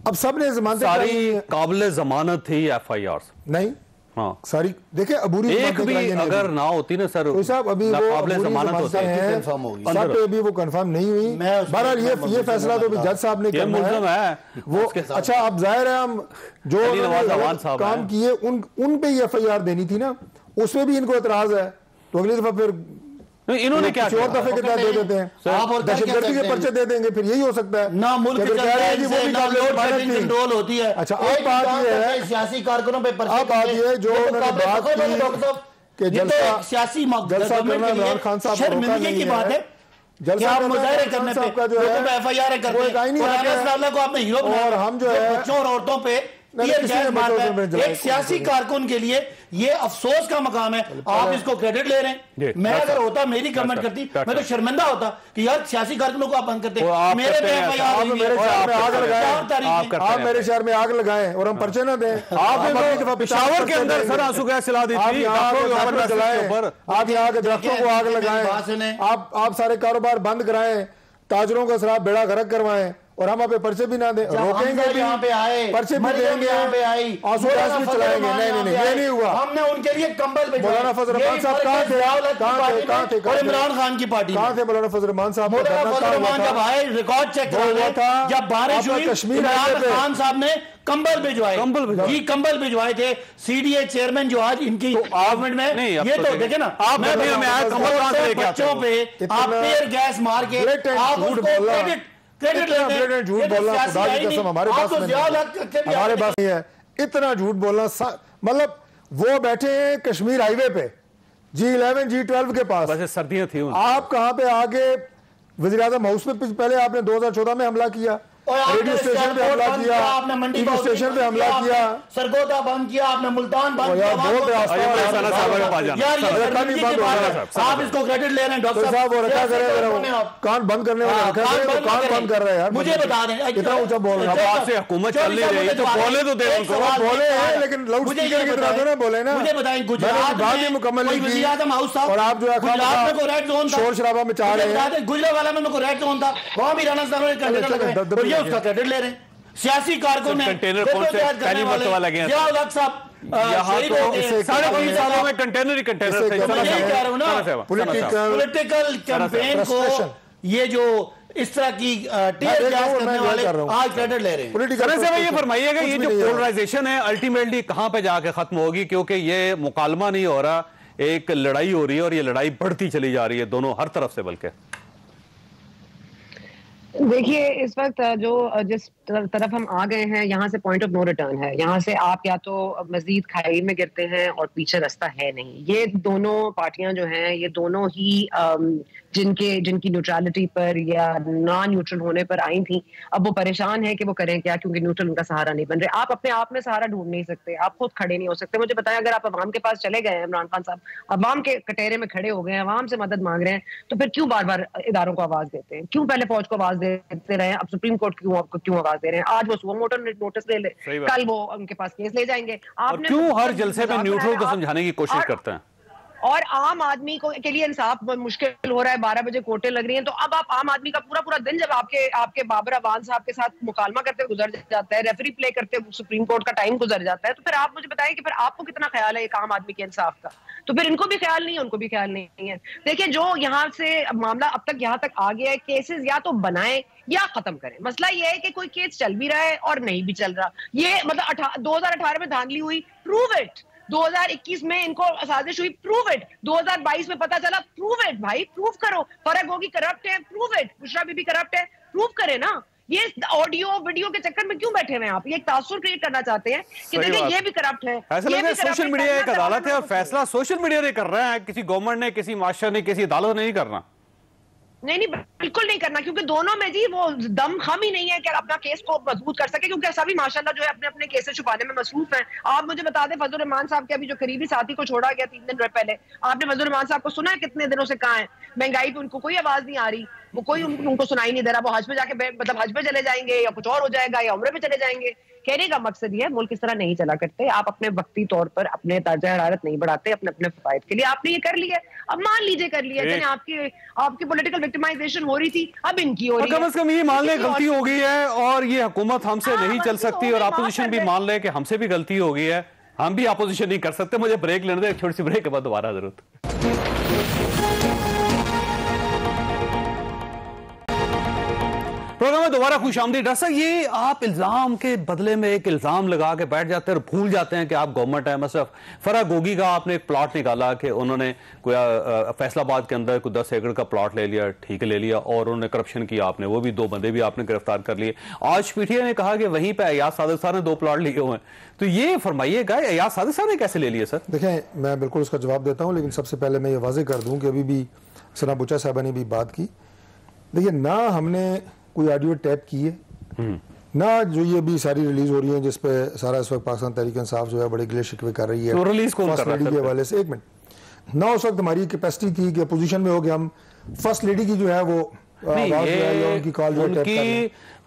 अब सब ने जमानत, सारी काबिल जमानत थी FIR नहीं, हाँ सारी देखिए अबूरी एक भी अगर ना होती ना सर साहब, अभी वो जमानत होते हैं, सब पे अभी वो कंफर्म नहीं हुई। बहरहाल ये फैसला तो जज साहब ने करना है वो। अच्छा, अब जाहिर है हम जो काम किए उन पे ही FIR देनी थी ना, उसमें भी इनको एतराज है, तो अगली दफा फिर इन्होंने क्या और दफे के तहत दे देते हैं, दहशतगर्दी के पर्चे दे देंगे, फिर यही हो सकता है ना। मुल्क कंट्रोल होती है। अच्छा, अब बात ये है सियासी कारकुनों पे अब बात ये है जो उन्होंने बात की कि सियासी जलसा करना इमरान खान साहब को रोका नहीं है। जलसा मुजाहरे करने पे जो है FIR करते को आपने हीरो बनाया, और हम जो है बच्चों और औरतों पे एक सियासी कारकुन के लिए ये अफसोस का मकाम है। आप इसको क्रेडिट ले रहे हैं। मैं अगर होता, मेरी गवर्नमेंट करती, मैं तो शर्मिंदा होता कि यार सियासी कारकुनों को आप बंद करते। मेरे मेरे शहर में आग लगाएं और हम पर्चे ना दें। आप पेशावर के अंदर सर आंसू गैस चला दी थी, आप यहाँ के दरख्तों को आग लगाएं, आप सारे कारोबार बंद कराएं, ताजरों का शराब बेड़ा गर्क करवाएं और हम पे पर्चे भी ना दें, रोकेंगे भी, यहाँ पे आए, पर्चे भी देंगे, यहाँ पे आई, आंसू गैस भी चलाएंगे। नहीं, ये नहीं हुआ। हमने उनके लिए कंबल भिजवाए। मौलाना फजल रहमान साहब कहाँ थे? और इमरान खान की पार्टी कहाँ थे? मौलाना फजल रहमान साहब जब आए रिकॉर्ड चेक हुआ था, जब बारिश हुई, इमरान खान साहब ने कंबल भिजवाए, कंबल भिजवाए थे। सीडीए चेयरमैन जो आज इनकी गवर्नमेंट में, ये तो देखे ना, आप बच्चों पे आप टेयर गैस मार के आप उसको क्रेडिट झूठ बोलना खुदा की कसम हमारे पास नहीं है। इतना झूठ बोलना, मतलब वो बैठे हैं कश्मीर हाईवे पे G11 G12 के पास, सर्दियां थी। आप कहां पे आगे वज़ीर आज़म हाउस पे पहले आपने 2014 में हमला किया, रेडियो स्टेशन पे हमला किया, आपने मंडी स्टेशन पे हमला किया, सरगोदा बंद किया, आपने मुल्तान बंद किया। आप इसको क्रेडिट ले रहे हैं डॉक्टर साहब, वो रखा करें, कान बंद करने वाला रखा करें, कान बंद कर रहे हैं यार। मुझे बता दें कितना ऊंचा बोल रहे हैं आप, से हुकूमत चल नहीं रही तो बोले तो दे उनको, बोले हैं लेकिन लाउड स्पीकर की तरह ना बोले ना। मुझे बताएं, गुजरात बात ही मुकम्मल नहीं की और आप जो है शोर शराबा में चाह रहे हैं। गुजरावाला में रेड जोन था, वहां भी राणा साहब ने उसका क्रेडिट ले रहे हैं। सियासी कारकुन ने कंटेनर कौन से पहली मरतबा लगे हैं साहब, यहाँ तो 3.5 सालों में कंटेनर ही कंटेनर थे। कह रहा हूँ ना, पॉलिटिकल कैंपेन को ये जो इस तरह की टीयर गैस करने वाले आज क्रेडिट ले रहे हैं। ये फरमाइएगा, ये जो पोलराइजेशन है अल्टीमेटली कहां पे जाके खत्म होगी? क्योंकि ये मुकालमा नहीं हो रहा, एक लड़ाई हो रही है और ये लड़ाई बढ़ती चली जा रही है दोनों हर तरफ से। बल्कि देखिए, इस वक्त जो जिस तरफ हम आ गए हैं, यहाँ से पॉइंट ऑफ नो रिटर्न है। यहाँ से आप या तो मजीद खाई में गिरते हैं और पीछे रास्ता है नहीं। ये दोनों पार्टियां जो हैं, ये दोनों ही जिनकी न्यूट्रलिटी पर या नॉन न्यूट्रल होने पर आई थी, अब वो परेशान है कि वो करें क्या, क्योंकि न्यूट्रल उनका सहारा नहीं बन रहे। आप अपने आप में सहारा ढूंढ नहीं सकते, आप खुद खड़े नहीं हो सकते। मुझे बताएं, अगर आप अवाम के पास चले गए हैं, इमरान खान साहब अवाम के कटेरे में खड़े हो गए हैं, अवाम से मदद मांग रहे हैं, तो फिर क्यों बार बार इदारों को आवाज देते हैं? क्यों पहले फौज को आवाज देते रहे, अब सुप्रीम कोर्ट क्यों आवाज दे रहे हैं? आज वो सुबह मोटर नोटिस ले ले, कल वो उनके पास केस ले जाएंगे। आपने क्यों हर जलसे में न्यूट्रल को समझाने की कोशिश करते हैं? और आम आदमी को के लिए इंसाफ मुश्किल हो रहा है। 12 बजे कोर्टें लग रही हैं, तो अब आप आम आदमी का पूरा दिन जब आपके बाबर अवान साहब के साथ मुकालमा करते हुए गुजर जाता है, रेफरी प्ले करते हुए सुप्रीम कोर्ट का टाइम गुजर जाता है, तो फिर आप मुझे बताएं कि फिर आपको कितना ख्याल है एक आम आदमी के इंसाफ का? तो फिर इनको भी ख्याल नहीं है, उनको भी ख्याल नहीं है। देखिए, जो यहाँ से मामला अब तक यहाँ तक आ गया है, केसेस या तो बनाए या खत्म करें। मसला ये है कि कोई केस चल भी रहा है और नहीं भी चल रहा। ये मतलब 2018 में धांधली हुई, प्रूव इट। 2021 में इनको साजिश हुई, प्रूव इट। 2022 में पता चला, प्रूव इट भाई, प्रूव करो। फरक होगी करप्ट है, prove it. Bushra Bibi corrupt है, प्रूव करे ना। ये ऑडियो वीडियो के चक्कर में क्यों बैठे हुए हैं आप? ये एक तासुर क्रिएट करना चाहते हैं कि देखिए ये भी करप्ट है। ऐसा लगता है सोशल मीडिया एक अदालत है और फैसला सोशल मीडिया ने कर रहा है, किसी गवर्नमेंट ने, किसी मास्टर ने, किसी अदालत ने नहीं करना। नहीं, बिल्कुल नहीं करना, क्योंकि दोनों में जी वो दम हम ही नहीं है कि अपना केस को मजबूत कर सके, क्योंकि सभी माशाल्लाह जो है अपने अपने केसेस छुपाने में मसरूफ हैं। आप मुझे बता दें, फजल रहमान साहब के अभी जो करीबी साथी को छोड़ा गया 3 दिन पहले, आपने फजल रहमान साहब को सुना है कितने दिनों से कहाँ है? महंगाई पे उनको कोई आवाज नहीं आ रही, वो कोई उनको सुनाई नहीं दे रहा। वो हज पे जाके मतलब हज पे चले जाएंगे या कुछ और हो जाएगा या उम्रे पे चले जाएंगे। कहने का मकसद ये है, मुल्क इस तरह नहीं चला करते। आप अपने वक्ती तौर पर अपने ताजा हरारत नहीं बढ़ाते अपने अपने फायदे के लिए। आपने ये कर लिया, अब मान लीजिए कर लिया। आपकी पॉलिटिकल विक्टिमाइजेशन हो रही थी, अब इनकी हो रही है। कम से कम ये मान ले गलती हो गई है और ये हुकूमत हमसे नहीं चल सकती, और अपोजिशन भी मान ले कि हमसे भी गलती हो गई है, हम भी अपोजिशन नहीं कर सकते। मुझे ब्रेक लेने दे, छोटी सी ब्रेक के बाद दोबारा जरूरत। प्रोग्राम में दोबारा खुशामदीद। डॉक्टर साहब, ये आप इल्जाम के बदले में एक इल्जाम लगा के बैठ जाते हैं और भूल जाते हैं कि आप गवर्नमेंट है। मतलब फराह गोगी का आपने एक प्लॉट निकाला कि उन्होंने कोई फैसलाबाद के अंदर कोई 10 एकड़ का प्लॉट ले लिया, ठीक ले लिया, और उन्होंने करप्शन किया आपने, वो भी 2 बंदे भी आपने गिरफ्तार कर लिए। आज पीटीआई ने कहा कि वहीं पर अयाज सादिक साहब ने 2 प्लॉट लिए हुए हैं। तो ये फरमाइएगा, अयाज सादिक साहब ने कैसे ले लिए? सर देखें, मैं बिल्कुल उसका जवाब देता हूँ, लेकिन सबसे पहले मैं ये वाजे कर दूँ कि अभी भी सना बुचा साहबा ने भी बात की। देखिए, ना हमने कोई ऑडियो टैप की है, ना जो ये भी सारी रिलीज हो रही है जिसपे सारा इस वक्त पाकिस्तान तहरीक इंसाफ जो है बड़े गिले शिकवे कर रही है। तो रिलीज कौन कर रहा है? के हवाले से 1 मिनट, ना उस वक्त हमारी कैपेसिटी थी कि अपोजिशन में हो गया, हम फर्स्ट लेडी की जो है वो उनकी कॉल जो है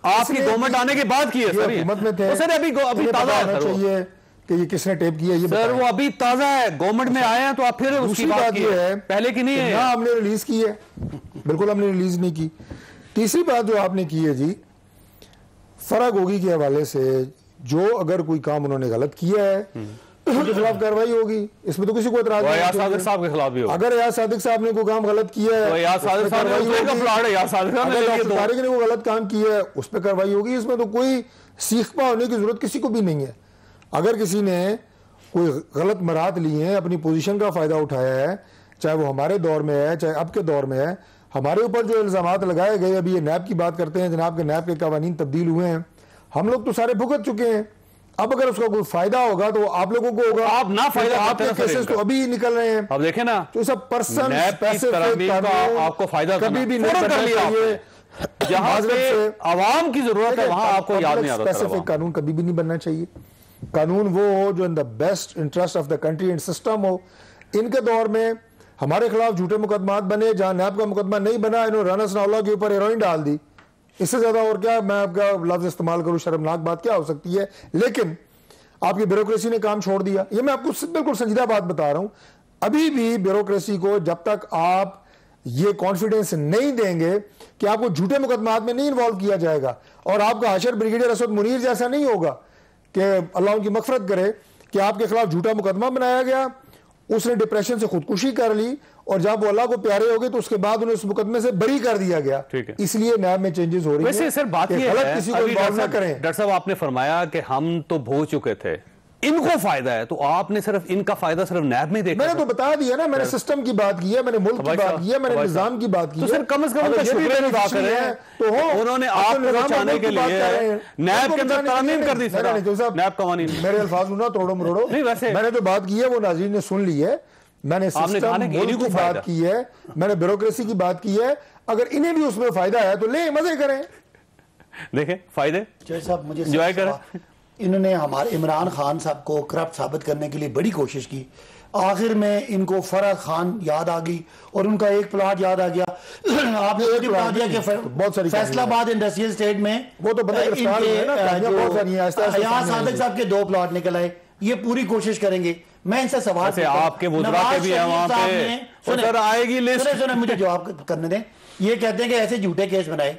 आपकी गवर्नमेंट आने के बाद की है। सर हुकूमत में थे, सर अभी ताजा चाहिए कि ये किसने टेप किया, ये सर वो अभी ताजा है, गवर्नमेंट में आए हैं, तो आप फिर उसकी बात ये है, पहले की नहीं है। ना हमने रिलीज की है, बिल्कुल हमने रिलीज नहीं की। तीसरी बात जो आपने की है जी फर्क होगी के हवाले से जो अगर कोई काम उन्होंने गलत किया है उनके खिलाफ कार्रवाई होगी, इसमें तो किसी को एतराज नहीं। याद सादिक साहब के खिलाफ भी होगा। अगर याद सादिक साहब ने कोई काम गलत किया है, याद सादिक साहब ने तारिक ने कोई गलत काम किया है उस पर कार्रवाई होगी। इसमें तो कोई सीखपा होने की जरूरत किसी को भी नहीं है। अगर किसी ने कोई गलत मराहत ली है, अपनी पोजीशन का फायदा उठाया है, चाहे वो हमारे दौर में है चाहे अब के दौर में है, हमारे ऊपर जो इल्जामात लगाए गए, अभी ये नैब की बात करते हैं, जनाब के नैब के कवानीन तब्दील हुए हैं, हम लोग तो सारे भुगत चुके हैं। अब अगर उसका कोई फायदा होगा तो आप लोगों को होगा, आप ना फायदा आपके केसेस तो अभी निकल रहे हैं। अब देखें ना, तो सब पर्सन आपको फायदा कभी भी नहीं करना चाहिए। जहां पे आवाम की जरूरत है वहां आपको याद नहीं आता। स्पेसिफिक कानून कभी भी नहीं बनना चाहिए। कानून वो हो जो in the best interest of the country and system हो। इनके दौर में हमारे खिलाफ झूठे मुकदमात बने, जहां नैब का मुकदमा नहीं बना, इन्होंने राना सनाउल्लाह के ऊपर हेरोइन डाल दी। इससे ज्यादा और क्या मैं आपका लफ्ज इस्तेमाल करूं, शर्मनाक बात क्या हो सकती है। लेकिन आपकी ब्यूरोक्रेसी ने काम छोड़ दिया। ये मैं आपको बिल्कुल संजीदा बात बता रहा हूं। अभी भी ब्यूरोक्रेसी को जब तक आप ये कॉन्फिडेंस नहीं देंगे कि आपको झूठे मुकदमात में नहीं इन्वॉल्व किया जाएगा और आपका हाशर ब्रिगेडियर असद मुनीर जैसा नहीं होगा कि अल्लाह उनकी मगफरत करे कि आपके खिलाफ झूठा मुकदमा बनाया गया, उसने डिप्रेशन से खुदकुशी कर ली और जब वो अल्लाह को प्यारे हो गए तो उसके बाद उन्हें उस मुकदमे से बरी कर दिया गया। इसलिए नैब में चेंजेस हो रही है। वैसे सर बात ये है, किसी को इन्वॉल्व ना करें। डॉक्टर साहब आपने फरमाया कि हम तो भोग चुके थे, इनको फायदा है, तो आपने सिर्फ इनका फायदा सिर्फ नैब में देखा। मैंने तो बता दिया ना, मैंने सिस्टम की बात की है, मैंने मुल्क की बात की है, मैंने निजाम की बात की है। तो सर कम से कम उनका शुक्रिया अदा करें तो हो, उन्होंने आपको बचाने के लिए नैब के अंदर तरमीम कर दी। नैब कवानीन मेरे अल्फाज ना तोड़ो मरोड़ो, नहीं वैसे मैंने तो बात की है, वो नाज़रीन ने सुन ली है। मैंने सिस्टम की बात की है, मैंने ब्यूरोक्रेसी की बात की है। अगर इन्हें भी उसमें फायदा है तो ले मजे करें, देखें फायदे साहब मुझे एंजॉय करें। इन्होंने हमारे इमरान खान साहब को करप्ट साबित करने के लिए बड़ी कोशिश की। आखिर में इनको फराज खान याद आ गई और उनका एक प्लाट याद आ गया। आपने एक बता दिया कि बहुत सारी फैसलाबाद इंडस्ट्रियल स्टेट में वो तो सादिक साहब के 2 प्लाट निकल आए। ये पूरी कोशिश करेंगे। मैं इनसे सवाल आपके वज़रा के भी हैं वहां पे, सर आएगी लिस्ट। सुने मुझे जवाब करने दें। ये कहते हैं कि ऐसे झूठे केस बनाए।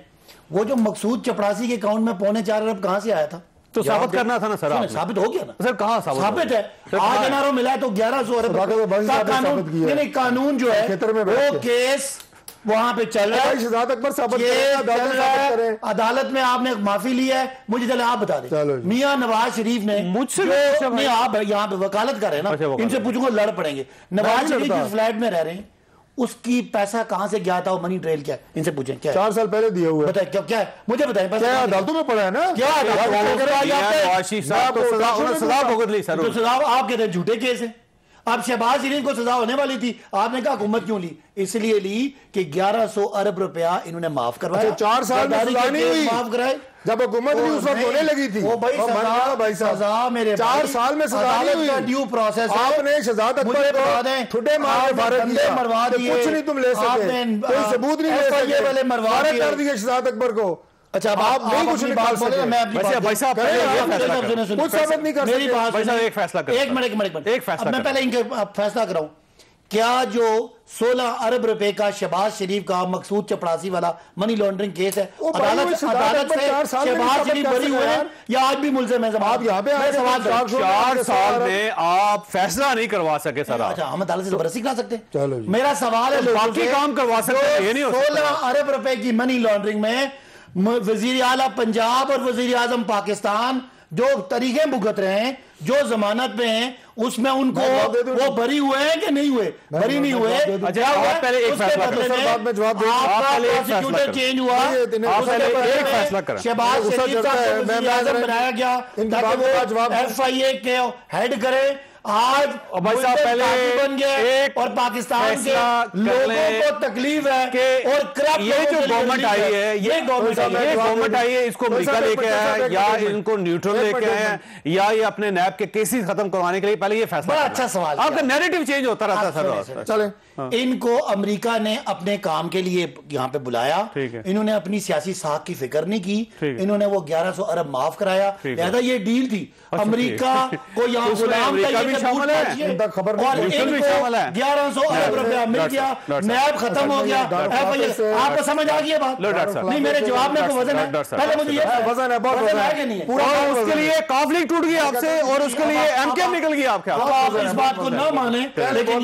वो जो मकसूद चपरासी के अकाउंट में 4.25 अरब कहां से आया था? तो साबित करना था ना सर, साबित हो गया ना सर। कहां साबित है? आज एनआरओ मिला है तो 1100 अरब का कानून जो है वो केस वहां पे चल रहा है। शहजाद अकबर साबित करें, अदालत में आपने माफी ली है। मुझे चले आप बता दें, मियां नवाज शरीफ ने मुझसे आप यहाँ पे वकालत कर रहे हैं ना, इनसे पूछूंगा लड़ पड़ेंगे। नवाज शरीफ जिस फ्लैट में रह रहे हैं उसकी पैसा कहां से गया था, वो मनी ट्रेल क्या है? इनसे पूछें क्या 4 साल पहले दिया हुआ है। बताए क्या है? मुझे बताएं। क्या अदालतों में पड़ा है ना? क्या सजा भुगत ली सर। तो सजा आप कहते हैं झूठे केस है। अब शहबाज शरीफ को सजा होने वाली थी, आपने कहा हुकूमत क्यों ली? इसलिए ली कि 1100 अरब रुपया इन्होंने माफ करवाया। 4 साल में सजा नहीं हुई, माफ कराए जब हुकूमत नहीं उस वक्त होने लगी थी। वो भाई सजा मेरे 4 साल में सजा नहीं हुई। ड्यू प्रोसेस आपने शहजाद अकबर को ठुड्डे मार के फारग किया, मरवा दिए। कुछ नहीं तुम ले सके, कोई सबूत नहीं ले सके, वाले मरवा कर दिए शहजाद अकबर को। अच्छा आप नहीं कुछ निकाल सकते। मैं अपनी भाई साहब कुछ साबित नहीं कर मेरी बात भाई साहब एक फैसला करें। एक मिनट एक फैसला मैं पहले इनके फैसला कराऊं। क्या जो 16 अरब रुपए का शहबाज शरीफ का मकसूद चपरासी वाला मनी लॉन्ड्रिंग केस है, अदालत से शहबाज शरीफ बरी हुए हैं या आज भी मुलजिम है? आप यहाँ पे 4 साल में आप फैसला नहीं करवा सके सर। अच्छा हम अदालत से जबरदस्ती करा सकते हैं? चलो मेरा सवाल है, बाकी काम करवा सकते हैं। 16 अरब रुपए की मनी लॉन्ड्रिंग में वजीर आला पंजाब और वजीर आजम पाकिस्तान जो तरीके भुगत रहे हैं, जो जमानत पे हैं, उसमें उनको वो बरी हुए हैं कि नहीं हुए? बरी नहीं हुए। अच्छा आप पहले एक फैसला चेंज हुआ, एक फैसला करें। शहबाज शरीफ साहब बनाया गया ताकि वो FIA के हेड करे। आज भाई साहब पहले बन गए और पाकिस्तान के लोगों को तकलीफ है कि और ये जो गवर्नमेंट आई है, ये गवर्नमेंट आई है, इसको अमेरिका लेके आया या इनको न्यूट्रल लेके आया या ये अपने नैब के केसेस खत्म करवाने के लिए? पहले ये फैसला। बड़ा अच्छा सवाल। आपका नैरेटिव चेंज होता रहता सर। चले इनको अमेरिका ने अपने काम के लिए यहाँ पे बुलाया, इन्होंने अपनी सियासी साख की फिक्र नहीं की, इन्होंने वो 1100 अरब माफ कराया। लिहाजा ये डील थी। अमेरिका को यहाँ गुलाम का ये शामिल है, खबर और 1100 अरब रुपया मिल गया, नैब खत्म हो गया। आपको समझ आ गई बात? नहीं, मेरे जवाब में कोई वजन है? पहले मुझे ये वजन है, बहुत वजन है कि नहीं? पूरा उसके लिए कॉन्फ्लिक्ट टूट गई आपसे और उसके लिए एमकेएम निकल गई आपके। आप इस बात को ना माने, लेकिन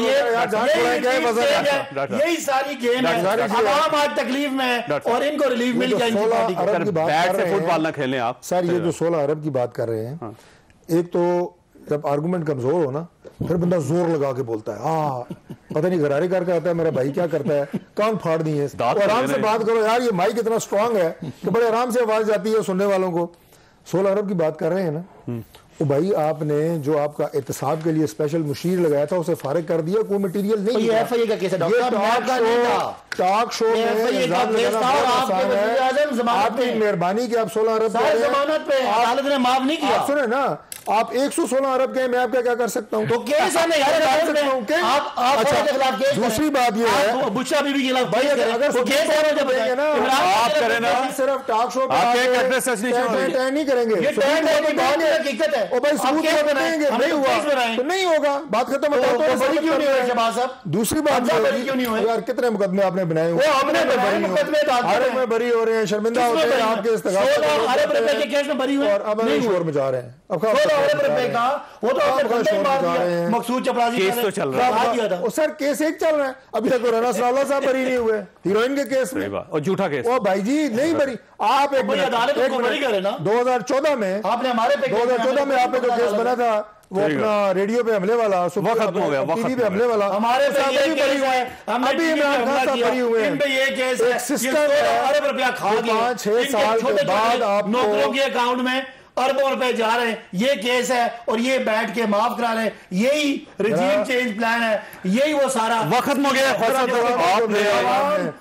यही सारी गेम है। आवाम आज तकलीफ में है और इनको रिलीफ मिल जाएगी। 16 अरब की बात कर रहे हैं फुटबॉल ना खेलें आप सर, ये जो 16 अरब की बात कर रहे हैं, एक तो जब आर्गुमेंट कमजोर हो ना, फिर बंदा जोर लगा के बोलता है, पता नहीं गरारे करके आता है, मेरा भाई क्या करता है, कान फाड़ दिए। आराम से बात करो यार, ये माइक इतना स्ट्रांग है कि बड़े आराम से आवाज जाती है सुनने वालों को। 16 अरब की बात कर रहे हैं ना, तो भाई आपने जो आपका एहतसाब के लिए स्पेशल मुशीर लगाया था उसे फारिग कर दिया, कोई मटीरियल नहीं। ये एफआईए का केस है डॉक्टर, टॉक शो में आपकी मेहरबानी कि आप 16 अरब जमानत पे अदालत ने माफ नहीं किया। आप सुने ना, आप 116 अरब के, मैं आपका क्या कर सकता हूँ? तो केस है ना यार, दूसरी बात ये है, बुशरा बीबी के खिलाफ भाई अगर केस है ना, आप करें ना, सिर्फ टॉक शो पे नहीं करेंगे, हकीकत है। ओ भाई सबूत देंगे, नहीं हुआ तो नहीं होगा, बात खत्म। क्यों नहीं हुआ शहबाज साहब? दूसरी बात क्यों नहीं हुआ यार, कितने मुकदमे आपने बनाए हुए, हमने हर में बरी हो रहे हैं, शर्मिंदा होते हैं आपके इस्तेमाल अरब रुपए के केस में बरी हुए और अब शोर मचा रहे हैं। अब मकसूद चपरासी केस तो चल रहा है, सर केस एक चल रहा है, अभी तक राना सलाउल्लाह साहब बरी नहीं हुए हीरोइन के केस में, और झूठा केस। ओ भाई जी नहीं बरी। आप एक बरी करें ना, 2014 में आपने हमारे 2014 में आपने जो केस बना था, वो अपना रेडियो पे हमले वाला, वो खत्म हो गया, टीवी पे हमले वाला, हमारे साथ भी बरी हुए हैं, अभी इमरान खान साहब बरी हुए हैं। ये केस है, सिस्टम अरब रुपया खा गया, 5-6 साल के बाद आप नौकरों के अकाउंट में अरबों रुपए जा रहे हैं। ये केस है और ये बैठ के माफ करा रहे हैं, यही रिजीम चेंज प्लान है, यही वो सारा वक्त खत्म हो गया।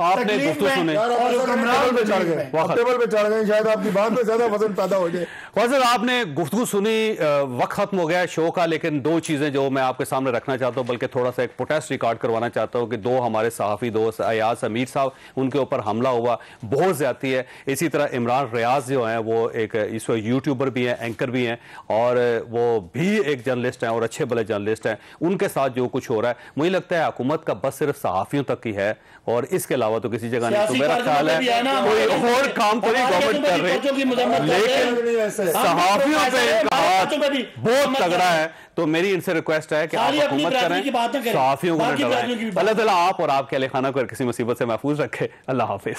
आपने गुफ्तगू सुने टेबल पे चढ़ गए, शायद आपकी बात में ज्यादा वजन पैदा हो जाए। फजल आपने गुफ्तगू सुनी, वक्त खत्म हो गया शो का, लेकिन दो चीजें जो मैं आपके सामने रखना चाहता हूं, बल्कि थोड़ा सा एक प्रोटेस्ट रिकॉर्ड करवाना चाहता हूं कि दो हमारे सहाफी दोस्त अयाज समीर साहब, उनके ऊपर हमला हुआ, बहुत ज्यादती है। इसी तरह इमरान रियाज जो है वो एक इस वक्त यूट्यूबर भी हैं, एंकर भी हैं, और वो भी एक जर्नलिस्ट हैं और अच्छे भले जर्नलिस्ट हैं। उनके साथ जो कुछ हो रहा है, मुझे लगता है हुकूमत का बस सिर्फ सहाफियों तक ही है और इसके अलावा तो किसी जगह नहीं। तो मेरा ख्याल है कोई और काम तो नहीं गवर्नमेंट कर रही, लेकिन सहाफियों पे इनका हाथ बहुत तगड़ा है। तो मेरी इनसे रिक्वेस्ट है कि आप हुकूमत करें, सहाफियों को न डराएं। अल्लाह ताला आप और आपके अहले खाना को किसी मुसीबत से महफूज रखे। अल्लाह हाफिज।